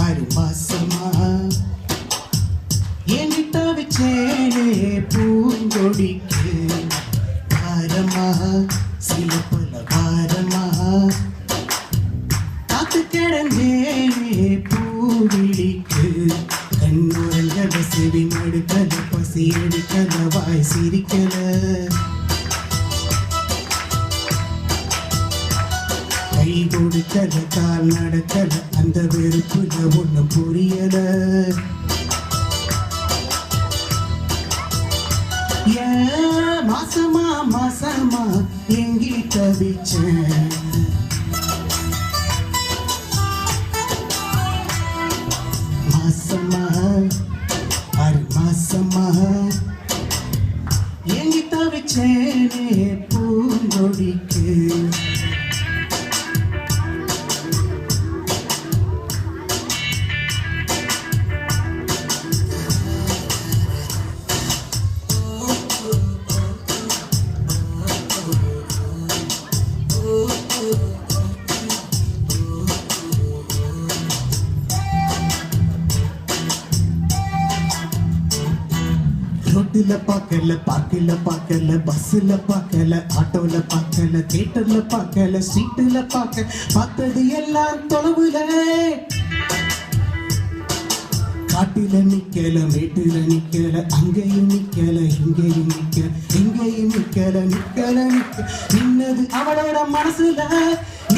ஆறு மாசமா என்கிட்ட வச்சேனே பூங்கொடிக்கு பாரமா சில பல பாரமா காத்து கிடந்தேனே பூவிழிக்கு கண்ணுரங்கட செவி மடுக்கல பசி எடுக்கல வாய் சிரிக்கல கை கொடுக்கல கால் நடக்கல அந்த வெறுப்புல ஒண்ணும் புரியல மாசமா மாசமா எங்கிட்ட தவிச்சேன் மாசமா ஆறு மாசமா எங்கிட்ட தவிச்சேனே பூங்கொடிக்கு ரோட்டுல பார்க்கல பார்க்கல பார்க்கல பஸ்ல பார்க்கல ஆட்டோல பார்க்கல தியேட்டர்ல பார்க்கல ஸ்ட்ரீட்ல பார்த்தது எல்லாம் தொலைவுல காட்டில நிக்கல மேட்டுல நிக்கல அங்கேயும் நிக்கல இங்கேயும் நிக்கல எங்கேயும் நிக்கல நிக்கல நிக்க நின்னது அவளோட மனசுல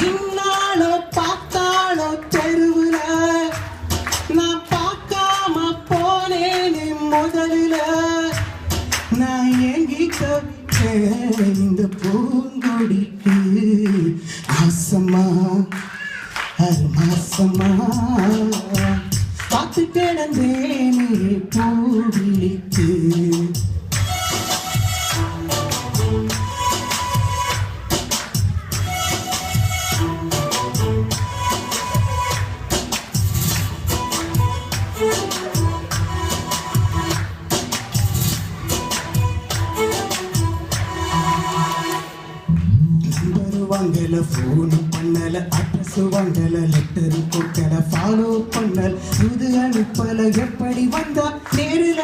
நின்னாலோ பார்த்தாலோ தெருவுல நான் பார்க்காம போனேன் முதலில நான் ஏங்கி தவிச்சேன் இந்த பூங்கொடிக்கு மாசமா ஆறு மாசமா காத்து கிடந்தேனே பூவிழிக்கு வாங்கல போன் பண்ணல அட்ரஸ் வாங்கல லெட்டர் கொடுக்கல ஃபாலோ பண்ணல இது அனுப்பல எப்படி வந்தா நேருல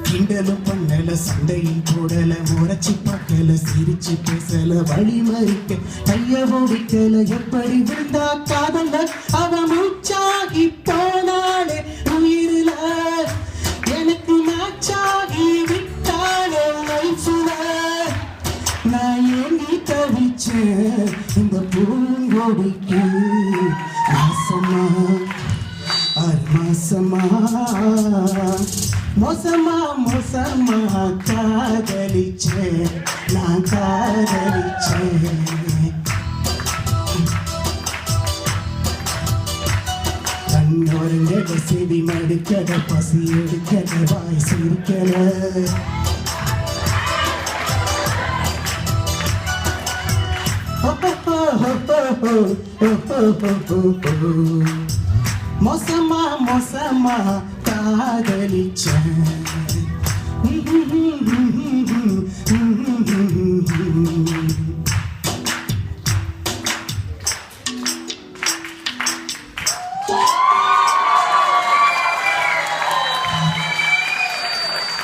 கிண்டலும் பண்ணல சண்டையில் போடல முறைச்சி பார்க்கல சிரிச்சு பேசல வழி மறிக்க கைய ஓடிக்கல எப்படி விழுந்தா காதல அவ மூச்சாகி போனாலே உயிரில எனக்கு மாச்சாகி விட்டாலே லைஃப்ல நான் ஏங்கி தவிச்சேன் இந்த பூங்கொடிக்கு மாசமா ஆறு மாசமா மோசமா மோசமா காதலிச்சேன் நான் காதலிச்சேன் கண்ணோருங்க செவி மடுக்கட பசி எடுக்கட வாய் சிரிக்கல மோசமா மோசமா காதலிச்சேன்